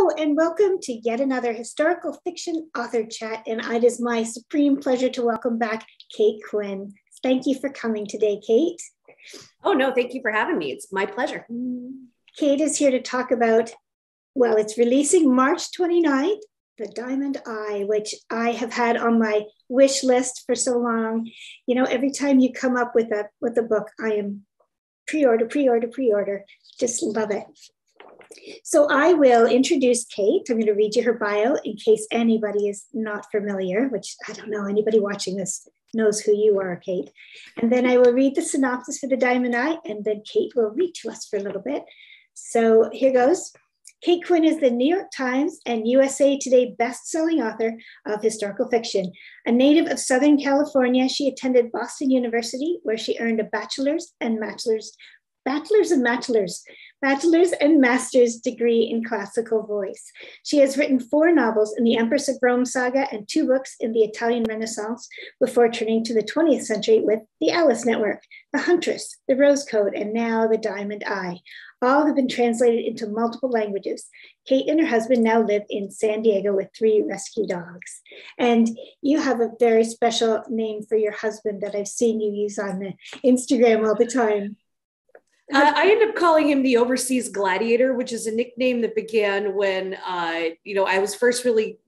Hello and welcome to yet another historical fiction author chat, and it is my supreme pleasure to welcome back Kate Quinn. Thank you for coming today, Kate. Oh no, thank you for having me. It's my pleasure. Kate is here to talk about, well, it's releasing March 29th, The Diamond Eye, which I have had on my wish list for so long. You know, every time you come up with a book, I am pre-order. Just love it. So I will introduce Kate. I'm going to read you her bio in case anybody is not familiar, which I don't know, anybody watching this knows who you are, Kate. And then I will read the synopsis for The Diamond Eye, and then Kate will read to us for a little bit. So here goes. Kate Quinn is the New York Times and USA Today best-selling author of historical fiction. A native of Southern California, she attended Boston University, where she earned a bachelor's and master's degree in classical voice. She has written 4 novels in the Empress of Rome saga and 2 books in the Italian Renaissance before turning to the 20th century with The Alice Network, The Huntress, The Rose Code, and now The Diamond Eye. All have been translated into multiple languages. Kate and her husband now live in San Diego with 3 rescue dogs. And you have a very special name for your husband that I've seen you use on the Instagram all the time. I ended up calling him the Overseas Gladiator, which is a nickname that began when, I was first really,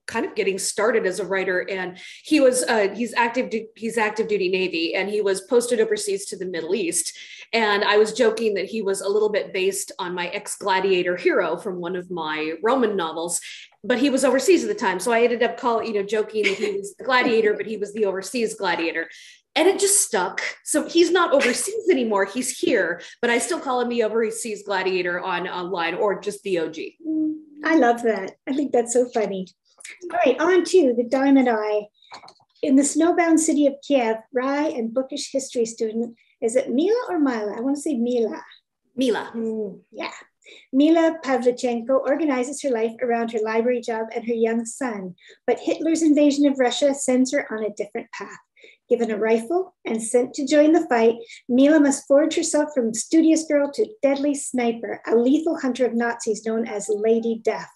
kind of getting started as a writer. And he's active duty Navy, and he was posted overseas to the Middle East. And I was joking that he was a little bit based on my ex-gladiator hero from one of my Roman novels, but he was overseas at the time. So I ended up joking that he was the gladiator, but he was the overseas gladiator. And it just stuck. So he's not overseas anymore. He's here, but I still call him the Overseas Gladiator online, or just the OG. I love that. I think that's so funny. All right, on to The Diamond Eye. In the snowbound city of Kiev, wry and bookish history student, is it Mila or Mila? I want to say Mila. Mila. Yeah. Mila Pavlichenko organizes her life around her library job and her young son, but Hitler's invasion of Russia sends her on a different path. Given a rifle and sent to join the fight, Mila must forge herself from studious girl to deadly sniper, a lethal hunter of Nazis known as Lady Death.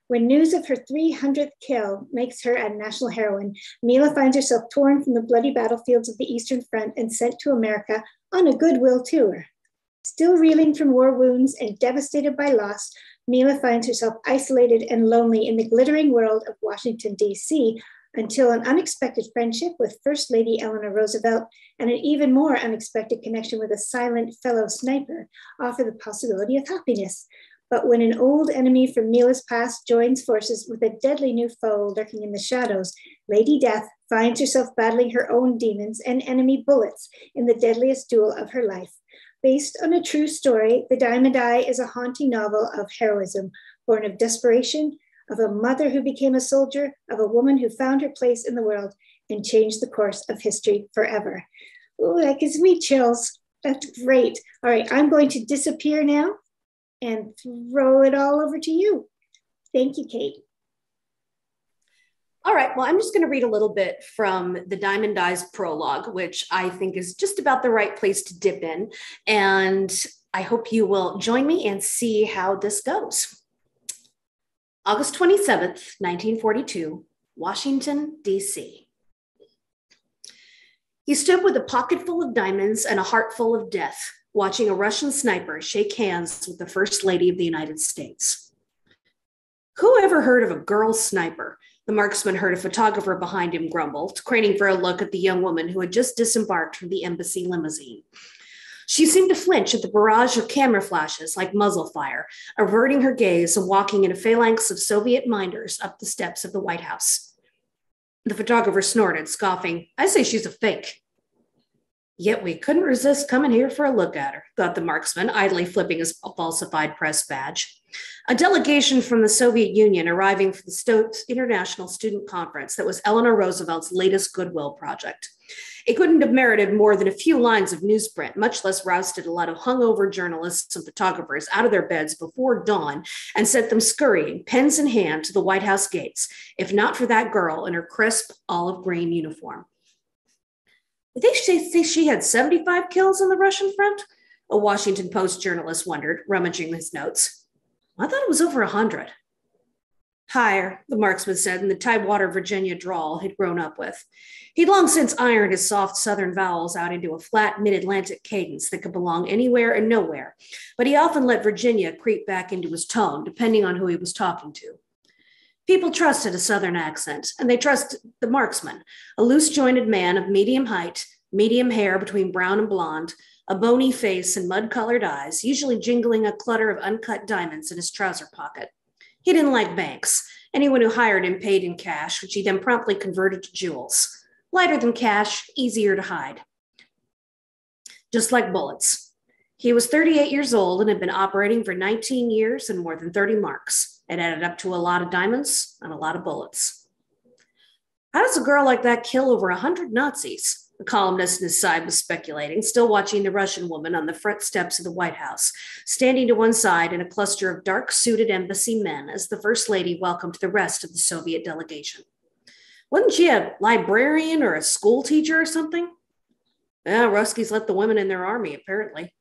When news of her 300th kill makes her a national heroine, Mila finds herself torn from the bloody battlefields of the Eastern Front and sent to America on a goodwill tour. Still reeling from war wounds and devastated by loss, Mila finds herself isolated and lonely in the glittering world of Washington, D.C., until an unexpected friendship with First Lady Eleanor Roosevelt and an even more unexpected connection with a silent fellow sniper offer the possibility of happiness. But when an old enemy from Mila's past joins forces with a deadly new foe lurking in the shadows, Lady Death finds herself battling her own demons and enemy bullets in the deadliest duel of her life. Based on a true story, The Diamond Eye is a haunting novel of heroism, born of desperation, of a mother who became a soldier, of a woman who found her place in the world and changed the course of history forever. Oh, that gives me chills. That's great. All right, I'm going to disappear now and throw it all over to you. Thank you, Kate. All right, well, I'm just going to read a little bit from The Diamond Eye's prologue, which I think is just about the right place to dip in. And I hope you will join me and see how this goes. August 27th, 1942, Washington, D.C. He stood with a pocket full of diamonds and a heart full of death, watching a Russian sniper shake hands with the First Lady of the United States. Who ever heard of a girl sniper? The marksman heard a photographer behind him grumble, craning for a look at the young woman who had just disembarked from the embassy limousine. She seemed to flinch at the barrage of camera flashes like muzzle fire, averting her gaze and walking in a phalanx of Soviet minders up the steps of the White House. The photographer snorted, scoffing, "I say she's a fake." Yet we couldn't resist coming here for a look at her, thought the marksman, idly flipping his falsified press badge. A delegation from the Soviet Union arriving for the International Student Conference that was Eleanor Roosevelt's latest goodwill project. It couldn't have merited more than a few lines of newsprint, much less rousted a lot of hungover journalists and photographers out of their beds before dawn and sent them scurrying, pens in hand, to the White House gates, if not for that girl in her crisp olive green uniform. Did they say she had 75 kills on the Russian front? A Washington Post journalist wondered, rummaging his notes. I thought it was over 100. Higher, the marksman said in the Tidewater, Virginia drawl he'd grown up with. He'd long since ironed his soft southern vowels out into a flat mid-Atlantic cadence that could belong anywhere and nowhere, but he often let Virginia creep back into his tone, depending on who he was talking to. People trusted a southern accent, and they trusted the marksman, a loose-jointed man of medium height, medium hair between brown and blonde, a bony face and mud-colored eyes, usually jingling a clutter of uncut diamonds in his trouser pocket. He didn't like banks. Anyone who hired him paid in cash, which he then promptly converted to jewels. Lighter than cash, easier to hide. Just like bullets. He was 38 years old and had been operating for 19 years and more than 30 marks. It added up to a lot of diamonds and a lot of bullets. How does a girl like that kill over 100 Nazis? The columnist on his side was speculating, still watching the Russian woman on the front steps of the White House, standing to one side in a cluster of dark-suited embassy men as the First Lady welcomed the rest of the Soviet delegation. Wasn't she a librarian or a school teacher or something? Yeah, Ruskies let the women in their army, apparently.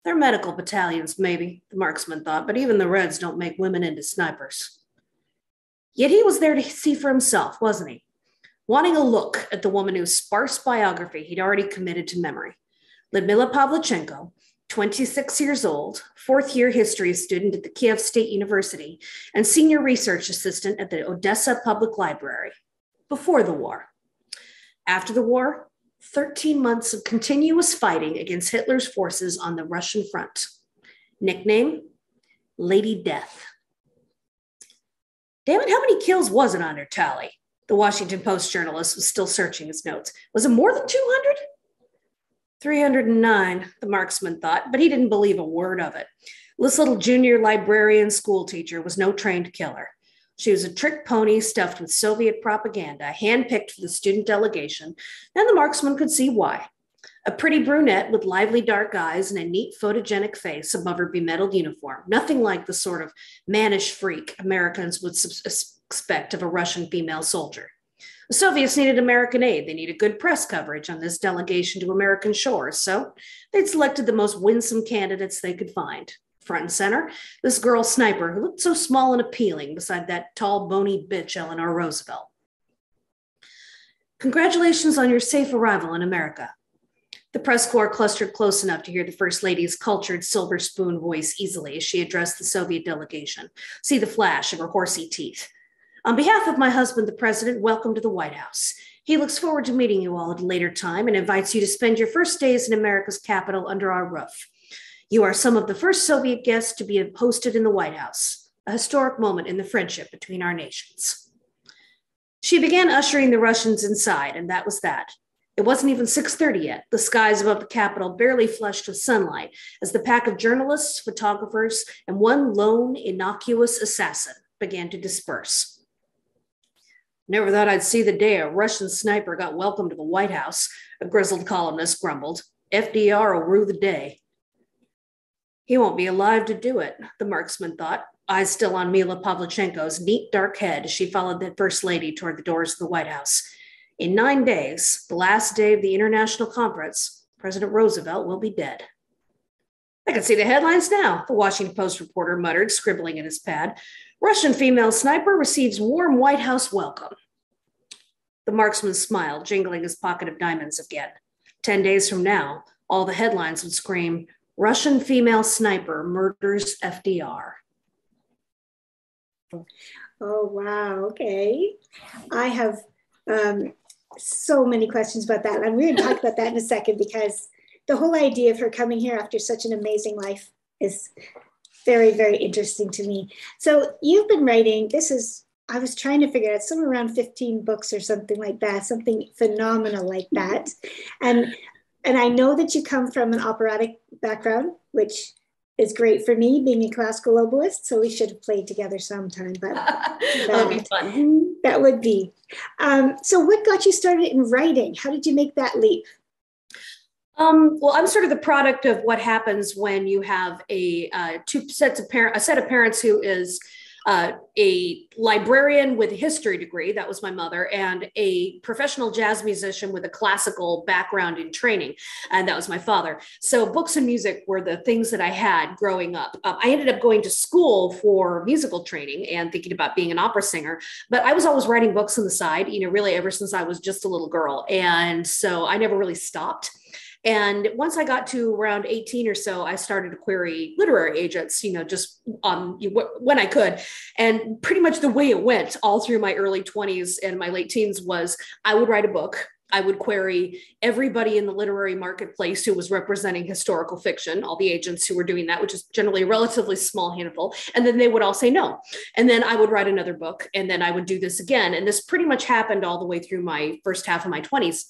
They're medical battalions, maybe, the marksman thought, but even the Reds don't make women into snipers. Yet he was there to see for himself, wasn't he? Wanting a look at the woman whose sparse biography he'd already committed to memory. Mila Pavlichenko, 26 years old, fourth-year history student at the Kiev State University, and senior research assistant at the Odessa Public Library. Before the war. After the war, 13 months of continuous fighting against Hitler's forces on the Russian front. Nickname, Lady Death. Damn it, how many kills was it on her tally? The Washington Post journalist was still searching his notes. Was it more than 200? 309, the marksman thought, but he didn't believe a word of it. This little junior librarian school teacher was no trained killer. She was a trick pony stuffed with Soviet propaganda, handpicked for the student delegation, and the marksman could see why. A pretty brunette with lively dark eyes and a neat photogenic face above her bemedaled uniform, nothing like the sort of mannish freak Americans would expect of a Russian female soldier. The Soviets needed American aid. They needed good press coverage on this delegation to American shores, so they'd selected the most winsome candidates they could find. Front and center, this girl sniper who looked so small and appealing beside that tall, bony bitch, Eleanor Roosevelt. Congratulations on your safe arrival in America. The press corps clustered close enough to hear the First Lady's cultured silver spoon voice easily as she addressed the Soviet delegation. See the flash of her horsey teeth. On behalf of my husband, the president, welcome to the White House. He looks forward to meeting you all at a later time and invites you to spend your first days in America's capital under our roof. You are some of the first Soviet guests to be hosted in the White House, a historic moment in the friendship between our nations. She began ushering the Russians inside, and that was that. It wasn't even 6:30 yet. The skies above the Capitol barely flushed with sunlight as the pack of journalists, photographers, and one lone, innocuous assassin began to disperse. Never thought I'd see the day a Russian sniper got welcome to the White House, a grizzled columnist grumbled. FDR will rue the day. He won't be alive to do it, the marksman thought, eyes still on Mila Pavlichenko's neat dark head as she followed the First Lady toward the doors of the White House. In 9 days, the last day of the international conference, President Roosevelt will be dead. I can see the headlines now, the Washington Post reporter muttered, scribbling in his pad. Russian female sniper receives warm White House welcome. The marksman smiled, jingling his pocket of diamonds again. 10 days from now, all the headlines would scream, Russian female sniper murders FDR. Oh, wow. Okay. I have so many questions about that. And we're going to talk about that in a second because the whole idea of her coming here after such an amazing life is very, very interesting to me. So you've been writing, I was trying to figure out somewhere around 15 books or something like that, something phenomenal like that. And I know that you come from an operatic background, which is great for me being a classical oboist. So we should have played together sometime, but that'll be fun. That would be. So what got you started in writing? How did you make that leap? Well, I'm sort of the product of what happens when you have a set of parents who is a librarian with a history degree, that was my mother, and a professional jazz musician with a classical background in training, and that was my father. So books and music were the things that I had growing up. I ended up going to school for musical training and thinking about being an opera singer, but I was always writing books on the side, really ever since I was just a little girl. And so I never really stopped. And once I got to around 18 or so, I started to query literary agents, just when I could. And pretty much the way it went all through my early 20s and my late teens was I would write a book. I would query everybody in the literary marketplace who was representing historical fiction, all the agents who were doing that, which is generally a relatively small handful. And then they would all say no. And then I would write another book, and then I would do this again. And this pretty much happened all the way through my first half of my 20s.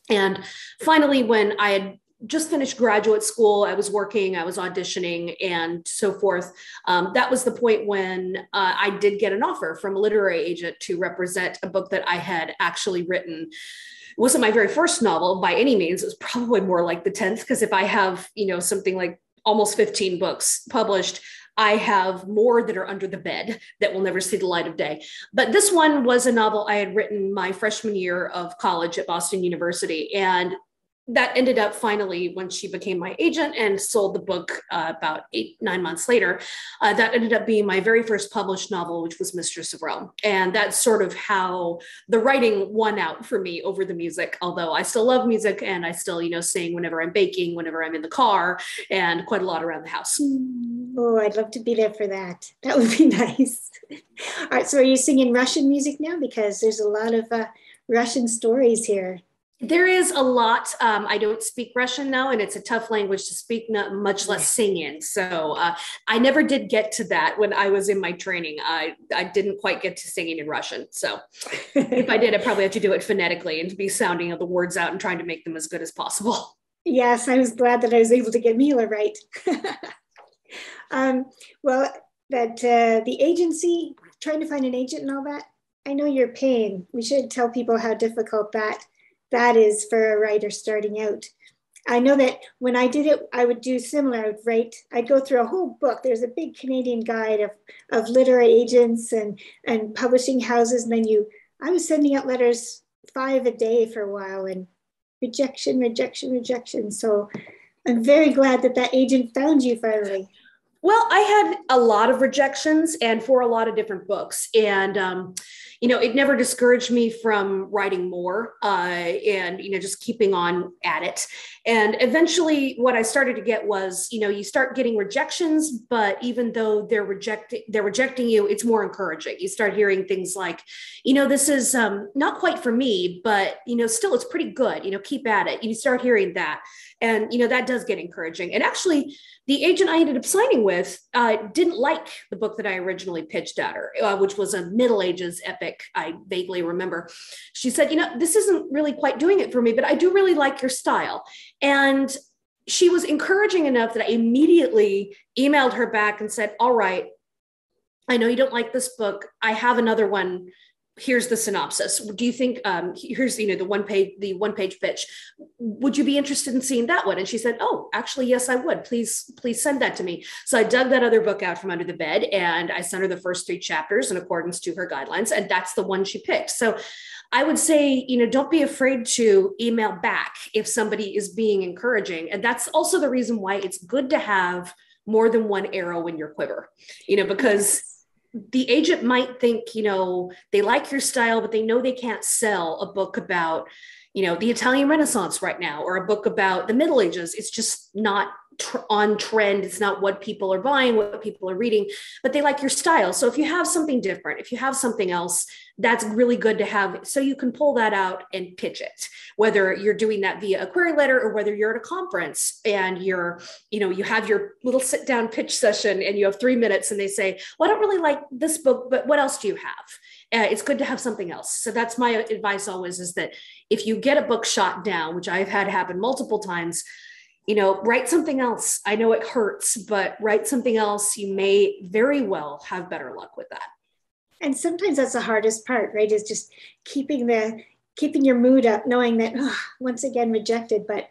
And finally, when I had just finished graduate school, I was working, I was auditioning and so forth. That was the point when I did get an offer from a literary agent to represent a book that I had actually written. It wasn't my very first novel by any means. It was probably more like the 10th, because if I have, something like almost 15 books published, I have more that are under the bed that will never see the light of day. But this one was a novel I had written my freshman year of college at Boston University. And that ended up finally, when she became my agent and sold the book about 8-9 months later, that ended up being my very first published novel, which was Mistress of Rome. And that's sort of how the writing won out for me over the music, although I still love music and I still, sing whenever I'm baking, whenever I'm in the car, and quite a lot around the house. Oh, I'd love to be there for that. That would be nice. All right, so are you singing Russian music now? Because there's a lot of Russian stories here. There is a lot. I don't speak Russian now, and it's a tough language to speak, not much less sing in. So I never did get to that when I was in my training. I didn't quite get to singing in Russian. So if I did, I'd probably have to do it phonetically and to be sounding the words out and trying to make them as good as possible. Yes, I was glad that I was able to get Mila right. Well, that the agency, trying to find an agent and all that, I know your pain. We should tell people how difficult that is for a writer starting out. I know that when I did it, I would do similar. I'd go through a whole book. There's a big Canadian guide of literary agents and publishing houses. And then I was sending out letters 5 a day for a while, and rejection. So I'm very glad that agent found you finally. Well, I had a lot of rejections and for a lot of different books. And, it never discouraged me from writing more and, just keeping on at it. And eventually what I started to get was, you start getting rejections, but even though they're rejecting you, it's more encouraging. You start hearing things like, this is not quite for me, but, still it's pretty good, keep at it. You start hearing that. And, that does get encouraging. And actually, the agent I ended up signing with didn't like the book that I originally pitched at her, which was a Middle Ages epic, I vaguely remember. She said, this isn't really quite doing it for me, but I do really like your style. And she was encouraging enough that I immediately emailed her back and said, all right, I know you don't like this book. I have another one. Here's the synopsis. Do you think, here's, the one page pitch. Would you be interested in seeing that one? And she said, oh, actually, yes, I would. Please send that to me. So I dug that other book out from under the bed and I sent her the first 3 chapters in accordance to her guidelines. And that's the one she picked. So I would say, don't be afraid to email back if somebody is being encouraging. And that's also the reason why it's good to have more than one arrow in your quiver, because the agent might think, they like your style, but they know they can't sell a book about, the Italian Renaissance right now, or a book about the Middle Ages. It's just not on trend. It's not what people are buying, what people are reading, but they like your style. So if you have something different, if you have something else, that's really good to have. So you can pull that out and pitch it, whether you're doing that via a query letter or whether you're at a conference and you have your little sit down pitch session and you have 3 minutes and they say, well, I don't really like this book, but what else do you have? It's good to have something else. So that's my advice always, is that if you get a book shot down, which I've had happen multiple times, write something else. I know it hurts, but write something else. You may very well have better luck with that. And sometimes that's the hardest part, right? Is just keeping your mood up, knowing that once again rejected, but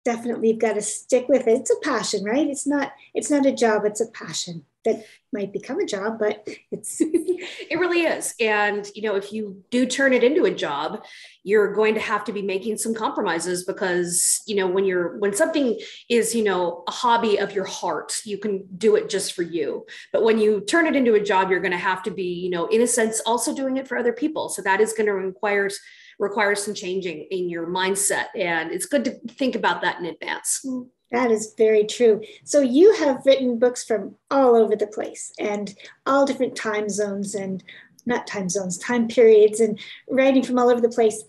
definitely you've got to stick with it. It's a passion, right? It's not a job, it's a passion. that might become a job, but it's it really is. And if you do turn it into a job, you're going to have to be making some compromises, because when something is a hobby of your heart, you can do it just for you. But when you turn it into a job, you're going to have to be in a sense also doing it for other people. So that is going to require some changing in your mindset, and it's good to think about that in advance. That is very true. So you have written books from all over the place and all different time zones, and not time zones, time periods, and writing from all over the place.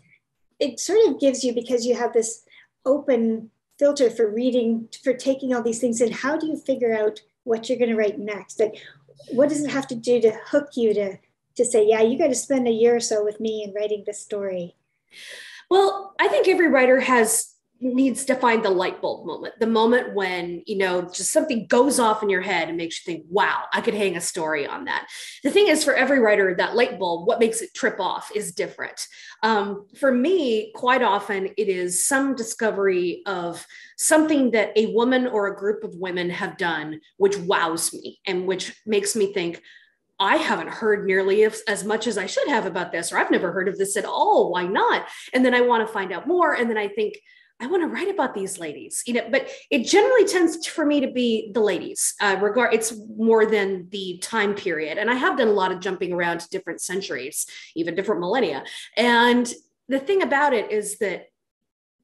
It sort of gives you, because you have this open filter for reading, for taking all these things in, how do you figure out what you're going to write next? Like, what does it have to do to hook you to say, yeah, you got to spend a year or so with me in writing this story? Well, I think every writer needs to find the light bulb moment, the moment when, just something goes off in your head and makes you think, wow, I could hang a story on that. The thing is, for every writer, that light bulb, what makes it trip off is different. For me, quite often, it is some discovery of something that a woman or a group of women have done, which wows me and which makes me think, I haven't heard nearly as much as I should have about this, or I've never heard of this at all. Why not? And then I want to find out more. And then I think, I want to write about these ladies, but it generally tends for me to be the ladies. It's more than the time period. And I have done a lot of jumping around to different centuries, even different millennia. And the thing about it is that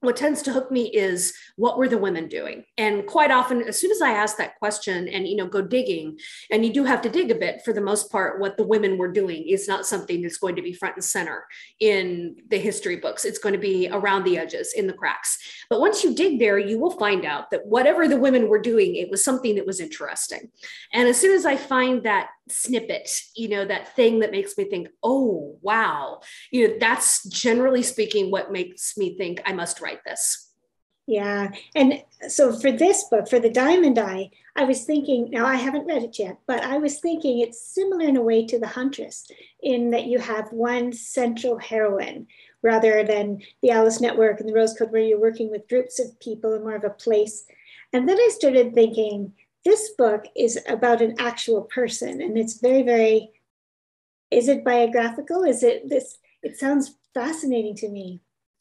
what tends to hook me is, what were the women doing? And quite often, as soon as I ask that question and, go digging, and you do have to dig a bit, for the most part, what the women were doing is not something that's going to be front and center in the history books. It's going to be around the edges, in the cracks. But once you dig there, you will find out that whatever the women were doing, it was something that was interesting. And as soon as I find that snippet, that thing that makes me think, oh, wow, that's generally speaking what makes me think I must write this. Yeah. And so for this book, for The Diamond Eye, I was thinking, now I haven't read it yet, but I was thinking it's similar in a way to The Huntress, in that you have one central heroine rather than the Alice Network and the Rose Code, where you're working with groups of people and more of a place. And then I started thinking, this book is about an actual person, and it's very, very, is it biographical? Is it this? It sounds fascinating to me.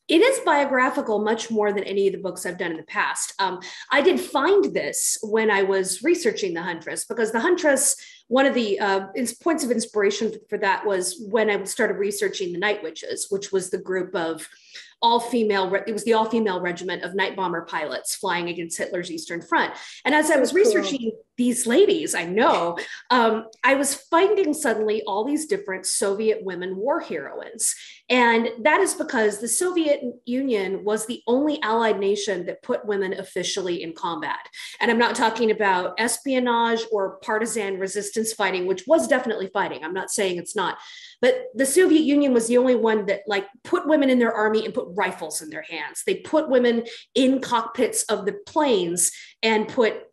It is biographical much more than any of the books I've done in the past. I did find this when I was researching The Huntress, because The Huntress, one of the points of inspiration for that was when I started researching the Night Witches, which was the group of it was the all-female regiment of night bomber pilots flying against Hitler's Eastern Front. And as I was researching these ladies, I know, I was finding suddenly all these different Soviet women war heroines. And that is because the Soviet Union was the only allied nation that put women officially in combat. And I'm not talking about espionage or partisan resistance fighting, which was definitely fighting. I'm not saying it's not. But the Soviet Union was the only one that put women in their army and put rifles in their hands. They put women in cockpits of the planes and put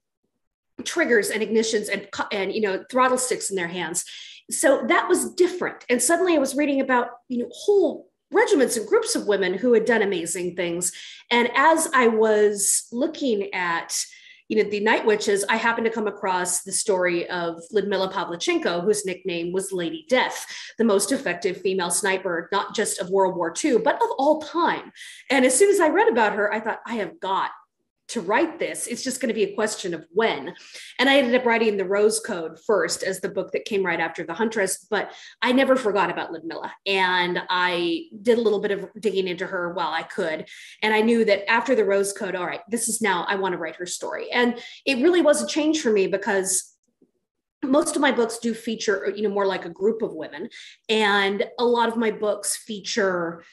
triggers and ignitions and throttle sticks in their hands. So that was different. And suddenly I was reading about whole regiments and groups of women who had done amazing things. And as I was looking at the Night Witches, I happened to come across the story of Mila Pavlichenko, whose nickname was Lady Death, the most effective female sniper, not just of World War II, but of all time. And as soon as I read about her, I thought, I have got to write this. It's just going to be a question of when. And I ended up writing The Rose Code first as the book that came right after The Huntress, but I never forgot about Ludmilla. And I did a little bit of digging into her while I could. And I knew that after The Rose Code, all right, this is now, I want to write her story. And it really was a change for me, because most of my books do feature, more like a group of women. And a lot of my books feature,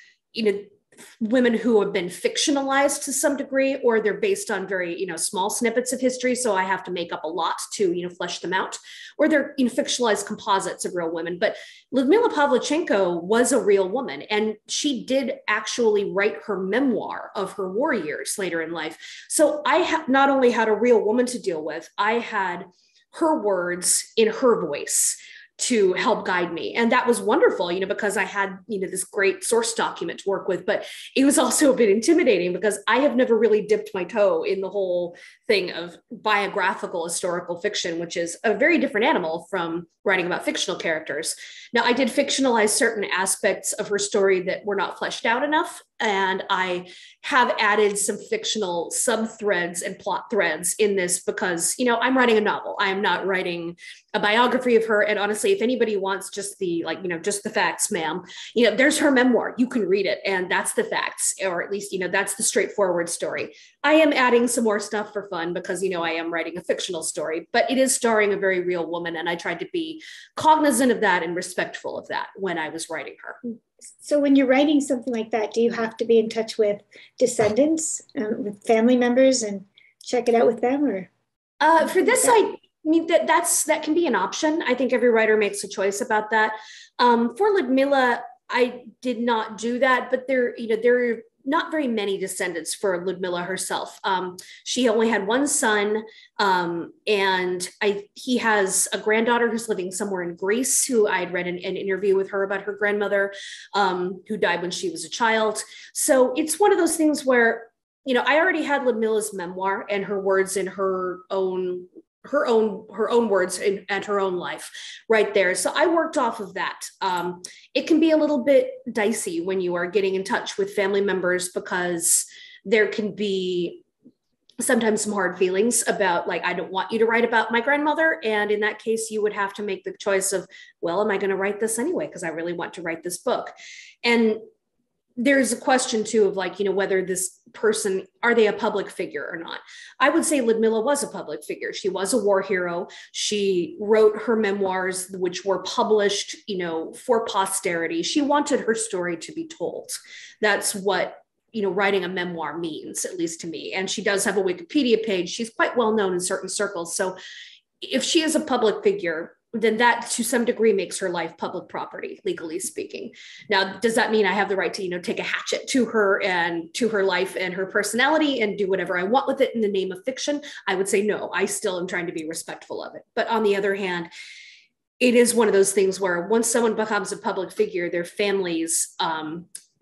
women who have been fictionalized to some degree, or they're based on very, small snippets of history. So I have to make up a lot to, flesh them out, or they're, fictionalized composites of real women. But Ludmila Pavlichenko was a real woman, and she did actually write her memoir of her war years later in life. So I not only had a real woman to deal with, I had her words in her voice, to help guide me. And that was wonderful, because I had, this great source document to work with, but it was also a bit intimidating because I have never really dipped my toe in the whole thing of biographical historical fiction, which is a very different animal from writing about fictional characters. Now, I did fictionalize certain aspects of her story that were not fleshed out enough. And I have added some fictional sub-threads and plot threads in this because, I'm writing a novel. I am not writing a biography of her. And honestly, if anybody wants just the, just the facts, ma'am, there's her memoir. You can read it. And that's the facts, or at least, that's the straightforward story. I am adding some more stuff for fun because, I am writing a fictional story, but it is starring a very real woman. And I tried to be cognizant of that and respectful of that when I was writing her. So when you're writing something like that, do you have to be in touch with descendants, with family members, and check it out with them? Or for this, I mean, that can be an option. I think every writer makes a choice about that. For Ludmila, I did not do that, but there are not very many descendants for Ludmila herself. She only had one son, and he has a granddaughter who's living somewhere in Greece, who I had read an interview with her about her grandmother, who died when she was a child. So it's one of those things where, I already had Ludmila's memoir and her words in her own words and her own life right there. So I worked off of that. It can be a little bit dicey when you are getting in touch with family members because there can be sometimes some hard feelings about, like, I don't want you to write about my grandmother. And in that case, you would have to make the choice of, well, am I going to write this anyway? Because I really want to write this book. And there's a question too of, like, whether this person, are they a public figure or not? I would say Ludmila was a public figure. She was a war hero. She wrote her memoirs, which were published, for posterity. She wanted her story to be told. That's what, writing a memoir means, at least to me. And she does have a Wikipedia page. She's quite well known in certain circles. So if she is a public figure, then that to some degree makes her life public property, legally speaking. Now, does that mean I have the right to, take a hatchet to her and to her life and her personality and do whatever I want with it in the name of fiction? I would say no. I still am trying to be respectful of it. But on the other hand, it is one of those things where once someone becomes a public figure, their families,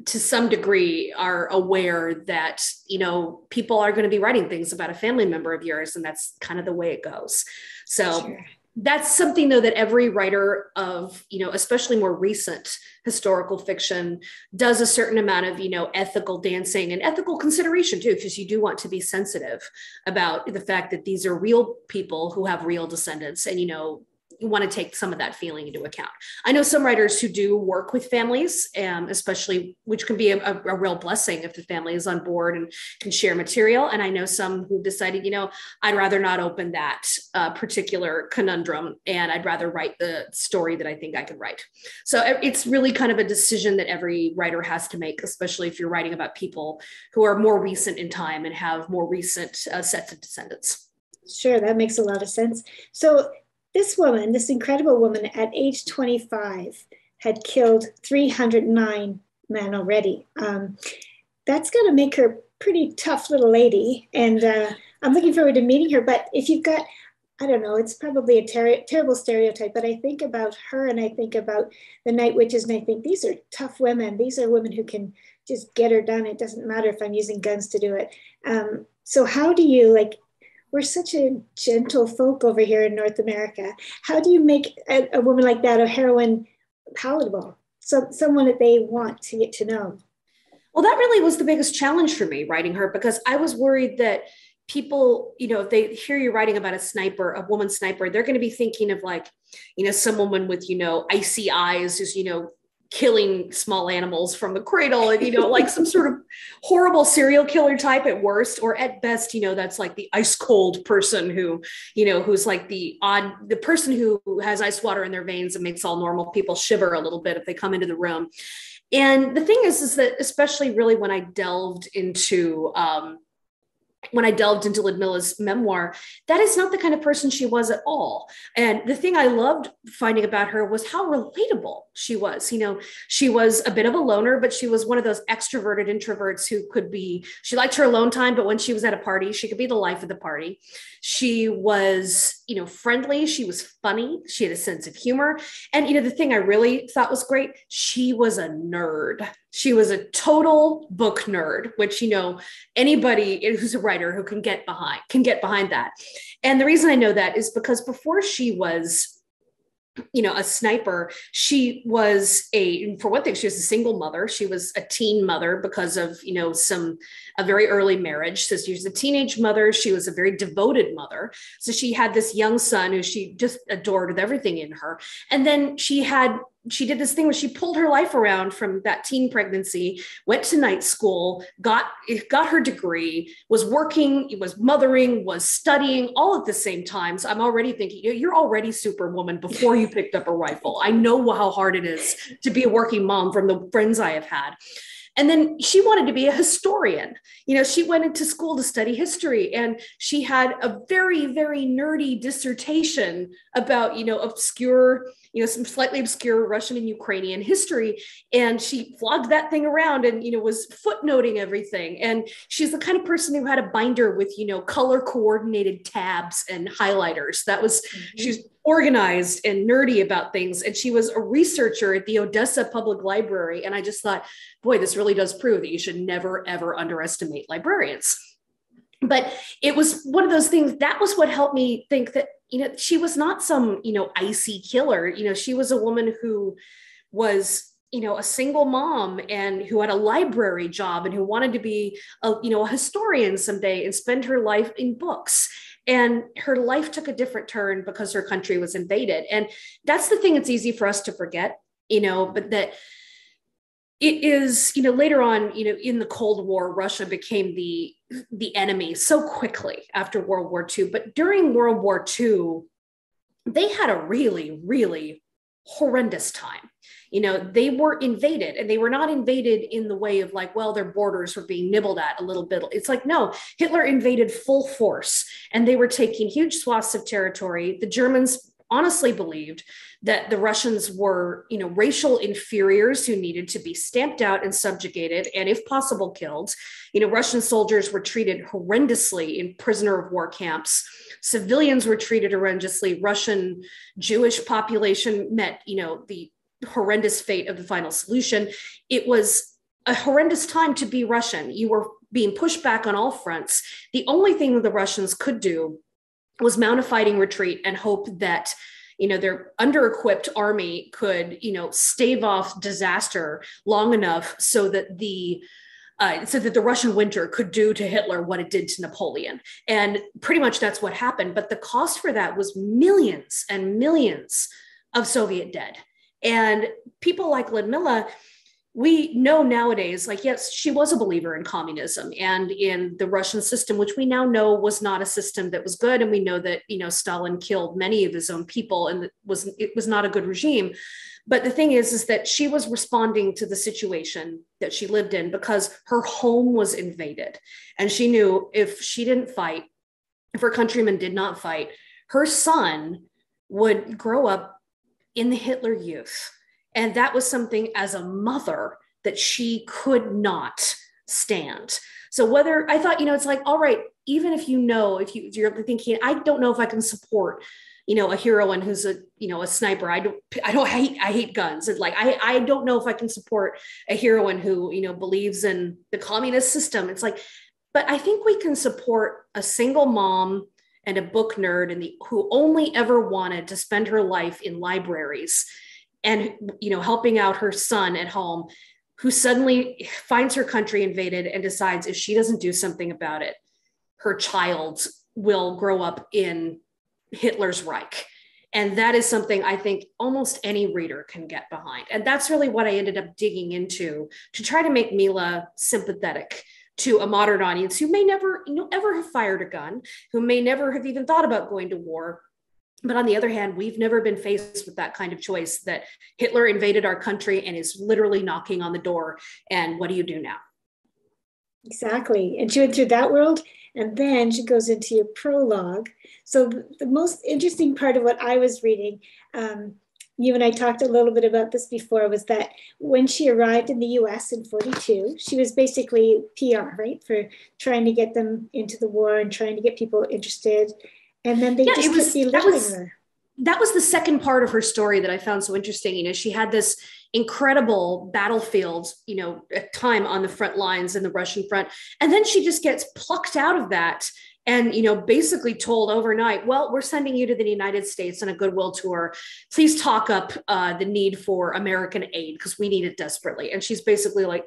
to some degree, are aware that, people are going to be writing things about a family member of yours, and that's kind of the way it goes. So sure. That's something, though, that every writer of, especially more recent historical fiction does a certain amount of, ethical dancing and ethical consideration too, because you do want to be sensitive about the fact that these are real people who have real descendants, and, you want to take some of that feeling into account. I know some writers who do work with families, especially, which can be a real blessing if the family is on board and can share material. And I know some who decided, I'd rather not open that particular conundrum, and I'd rather write the story that I think I could write. So it's really kind of a decision that every writer has to make, especially if you're writing about people who are more recent in time and have more recent sets of descendants. Sure, that makes a lot of sense. So this woman, this incredible woman at age 25, had killed 309 men already. That's going to make her a pretty tough little lady. And I'm looking forward to meeting her. But if you've got, I don't know, it's probably a terrible stereotype, but I think about her and I think about the Night Witches, and I think these are tough women. These are women who can just get her done. It doesn't matter if I'm using guns to do it. So how do you, we're such a gentle folk over here in North America. How do you make a woman like that, a heroine, palatable? So someone that they want to get to know? Well, that really was the biggest challenge for me writing her, because I was worried that people, if they hear you writing about a woman sniper, they're going to be thinking of some woman with, icy eyes, who's, killing small animals from the cradle, and, some sort of horrible serial killer type at worst, or at best, that's like the ice cold person who, who's like the person who has ice water in their veins and makes all normal people shiver a little bit if they come into the room. And the thing is that especially really when I delved into Ludmila's memoir, that is not the kind of person she was at all. And the thing I loved finding about her was how relatable she was. She was a bit of a loner, but she was one of those extroverted introverts who she liked her alone time, but when she was at a party, she could be the life of the party. She was friendly. She was funny. She had a sense of humor. And, the thing I really thought was great, she was a nerd. She was a total book nerd, which, anybody who's a writer who can get behind that. And the reason I know that is because before she was a sniper, she was for one thing, she was a single mother. She was a teen mother because of, a very early marriage. So she was a teenage mother. She was a very devoted mother. So she had this young son who she just adored with everything in her. And then she did this thing where she pulled her life around from that teen pregnancy, went to night school, got her degree, was working, was mothering, was studying all at the same time. So I'm already thinking, you're already superwoman before you picked up a rifle. I know how hard it is to be a working mom from the friends I have had. And then she wanted to be a historian. She went into school to study history, and she had a very, very nerdy dissertation about, obscure, some slightly obscure Russian and Ukrainian history. And she flogged that thing around and, was footnoting everything. And she's the kind of person who had a binder with, color coordinated tabs and highlighters. That was, she's organized and nerdy about things. And she was a researcher at the Odessa Public Library. And I just thought, boy, this really does prove that you should never, ever underestimate librarians. But it was one of those things, that was what helped me think that, she was not some, icy killer. She was a woman who was, a single mom and who had a library job and who wanted to be a historian someday and spend her life in books. And her life took a different turn because her country was invaded. And that's the thing it's easy for us to forget, but that it is, later on, in the Cold War, Russia became the enemy so quickly after World War II. But during World War II, they had a really, really horrendous time. They were invaded, and they were not invaded in the way of like, well, their borders were being nibbled at a little bit. It's like, no, Hitler invaded full force, and they were taking huge swaths of territory. The Germans honestly believed that the Russians were, racial inferiors who needed to be stamped out and subjugated, and if possible, killed. Russian soldiers were treated horrendously in prisoner of war camps. Civilians were treated horrendously. Russian Jewish population met, the horrendous fate of the final solution. It was a horrendous time to be Russian. You were being pushed back on all fronts. The only thing that the Russians could do was mount a fighting retreat and hope that, their under-equipped army could, stave off disaster long enough so that the Russian winter could do to Hitler what it did to Napoleon. And pretty much that's what happened. But the cost for that was millions and millions of Soviet dead. And people like Ludmila, we know nowadays, like, yes, she was a believer in communism and in the Russian system, which we now know was not a system that was good. And we know that, Stalin killed many of his own people, and it was not a good regime. But the thing is that she was responding to the situation that she lived in because her home was invaded. And she knew if she didn't fight, if her countrymen did not fight, her son would grow up in the Hitler Youth. And that was something as a mother that she could not stand. So whether I thought, it's like, all right, even if you're thinking, I don't know if I can support, a heroine who's a sniper. I hate guns. It's like, I don't know if I can support a heroine who, believes in the communist system. It's like, but I think we can support a single mom and a book nerd who only ever wanted to spend her life in libraries and, helping out her son at home, who suddenly finds her country invaded and decides if she doesn't do something about it, her child will grow up in Hitler's Reich. And that is something I think almost any reader can get behind. And that's really what I ended up digging into to try to make Mila sympathetic to a modern audience who may never, ever have fired a gun, who may never have even thought about going to war. But on the other hand, we've never been faced with that kind of choice that Hitler invaded our country and is literally knocking on the door. And what do you do now? Exactly. And she went through that world, and then she goes into your prologue. So the most interesting part of what I was reading, you and I talked a little bit about this before, was that when she arrived in the US in 42, she was basically PR, right? For trying to get them into the war and trying to get people interested. And then they just kept belittling her. That was the second part of her story that I found so interesting. You know, she had this incredible battlefield, you know, time on the front lines in the Russian front. And then she just gets plucked out of that and, you know, basically told overnight, well, we're sending you to the United States on a goodwill tour. Please talk up the need for American aid because we need it desperately. And she's basically like,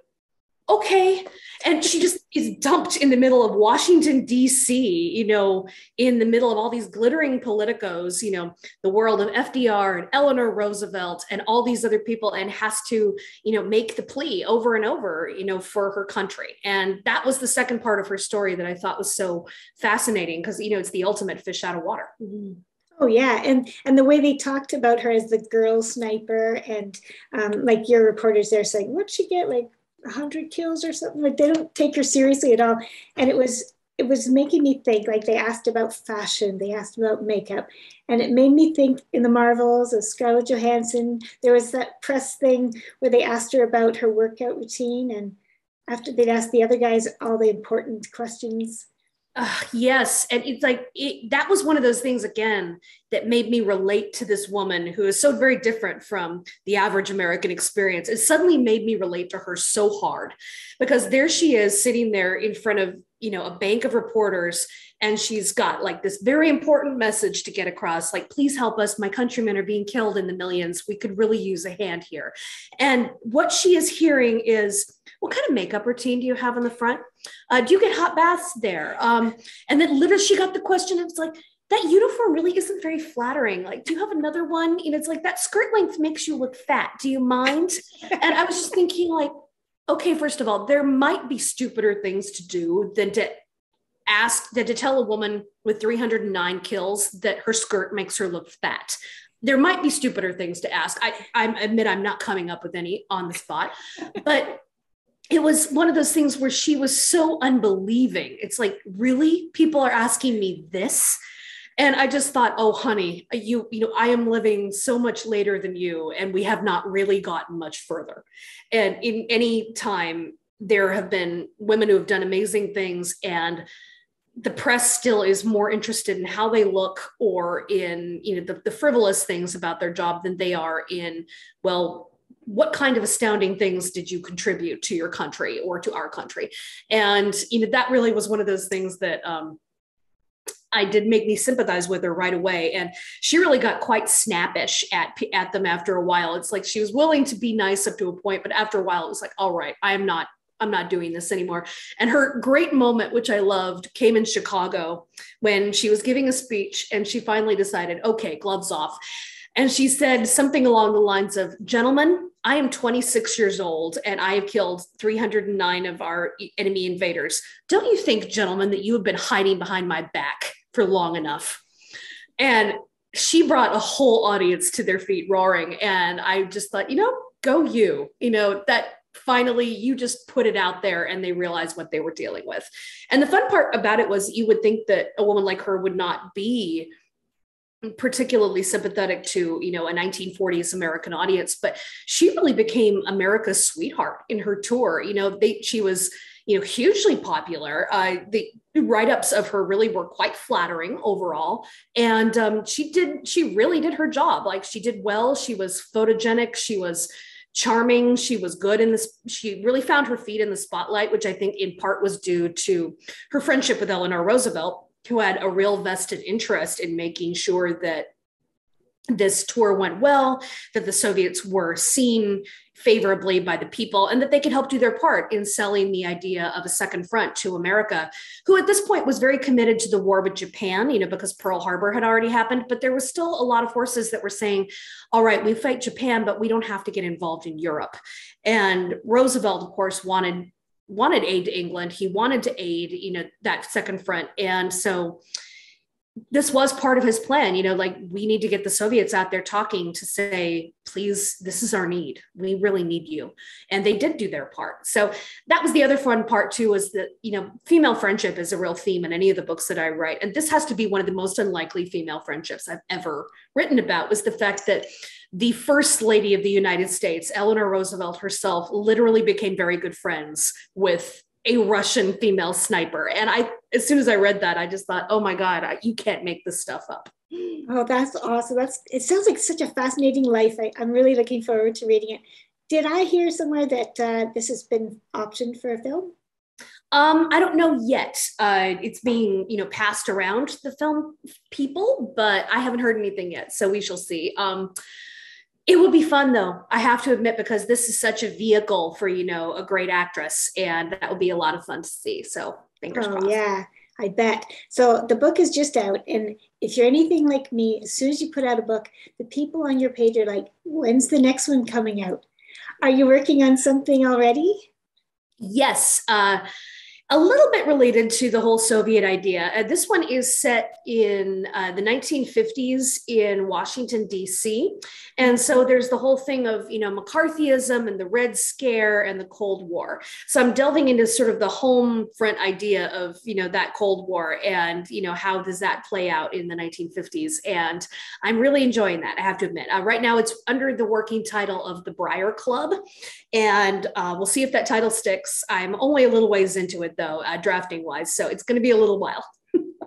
okay. And she just is dumped in the middle of Washington, D.C., you know, in the middle of all these glittering politicos, you know, the world of FDR and Eleanor Roosevelt and all these other people, and has to, you know, make the plea over and over, you know, for her country. And that was the second part of her story that I thought was so fascinating because, you know, it's the ultimate fish out of water. Mm-hmm. Oh yeah, and the way they talked about her as the girl sniper, and like your reporters there saying, what'd she get, like 100 kills or something? Like, they don't take her seriously at all. And it was making me think, like, they asked about fashion, they asked about makeup, and it made me think in the Marvels of Scarlett Johansson. There was that press thing where they asked her about her workout routine, and after they'd asked the other guys all the important questions. Yes. And it's like, that was one of those things, again, that made me relate to this woman who is so very different from the average American experience. It suddenly made me relate to her so hard because there she is sitting there in front of, you know, a bank of reporters, and she's got like this very important message to get across, like, please help us. My countrymen are being killed in the millions. We could really use a hand here. And what she is hearing is, what kind of makeup routine do you have on the front? Do you get hot baths there? And then literally she got the question, and it's like, that uniform really isn't very flattering. Like, do you have another one? And it's like, that skirt length makes you look fat. Do you mind? And I was just thinking, like, okay, first of all, there might be stupider things to do than to tell a woman with 309 kills that her skirt makes her look fat. There might be stupider things to ask. I admit I'm not coming up with any on the spot, but it was one of those things where she was so unbelieving. It's like, really? People are asking me this? And I just thought, oh, honey, you know, I am living so much later than you, and we have not really gotten much further. And in any time, there have been women who have done amazing things, and the press still is more interested in how they look or in, you know, the frivolous things about their job than they are in, well, what kind of astounding things did you contribute to your country or to our country? And, you know, that really was one of those things that I did make me sympathize with her right away. And she really got quite snappish at them after a while. It's like she was willing to be nice up to a point, but after a while it was like, all right, I'm not doing this anymore. And her great moment, which I loved, came in Chicago when she was giving a speech and she finally decided, okay, gloves off. And she said something along the lines of, gentlemen, I am 26 years old and I have killed 309 of our enemy invaders. Don't you think, gentlemen, that you have been hiding behind my back for long enough? And she brought a whole audience to their feet roaring. And I just thought, you know, go you know, that finally you just put it out there and they realized what they were dealing with. And the fun part about it was, you would think that a woman like her would not be particularly sympathetic to, you know, a 1940s American audience, but she really became America's sweetheart in her tour. You know, she was, you know, hugely popular. The write-ups of her really were quite flattering overall. And she really did her job. Like, she did well. She was photogenic. She was charming. She was good in this. She really found her feet in the spotlight, which I think in part was due to her friendship with Eleanor Roosevelt, who had a real vested interest in making sure that this tour went well, that the Soviets were seen favorably by the people, and that they could help do their part in selling the idea of a second front to America, who at this point was very committed to the war with Japan, you know, because Pearl Harbor had already happened. But there was still a lot of forces that were saying, all right, we fight Japan, but we don't have to get involved in Europe. And Roosevelt, of course, wanted aid to England. He wanted to aid, you know, that second front. And so this was part of his plan, you know, like, we need to get the Soviets out there talking to say, please, this is our need. We really need you. And they did do their part. So that was the other fun part too, was that, you know, female friendship is a real theme in any of the books that I write. And this has to be one of the most unlikely female friendships I've ever written about, was the fact that the First Lady of the United States, Eleanor Roosevelt herself, literally became very good friends with a Russian female sniper. And I as soon as I read that, I just thought, oh my God, you can't make this stuff up. Oh, that's awesome. It sounds like such a fascinating life. I'm really looking forward to reading it. Did I hear somewhere that this has been optioned for a film? I don't know yet. It's being, passed around to the film people, but I haven't heard anything yet. So we shall see. It would be fun though, I have to admit, because this is such a vehicle for, a great actress, and that would be a lot of fun to see. So fingers crossed. Yeah, I bet. So the book is just out. And if you're anything like me, as soon as you put out a book, the people on your page are like, when's the next one coming out? Are you working on something already? Yes. A little bit related to the whole Soviet idea. This one is set in the 1950s in Washington, D.C. And so there's the whole thing of, McCarthyism and the Red Scare and the Cold War. So I'm delving into sort of the home front idea of, that Cold War and, how does that play out in the 1950s? And I'm really enjoying that, I have to admit. Right now it's under the working title of The Briar Club. And we'll see if that title sticks. I'm only a little ways into it, though, drafting wise. So it's going to be a little while.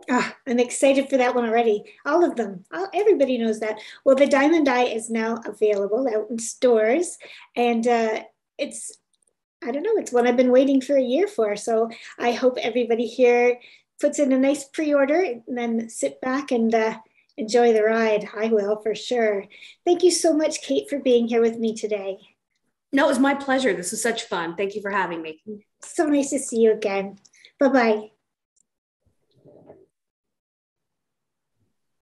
I'm excited for that one already. All of them. Everybody knows that. Well, The Diamond Eye is now available out in stores. And it's one I've been waiting for a year for. So I hope everybody here puts in a nice pre-order and then sit back and enjoy the ride. I will, for sure. Thank you so much, Kate, for being here with me today. No, it was my pleasure. This was such fun. Thank you for having me. So nice to see you again. Bye-bye.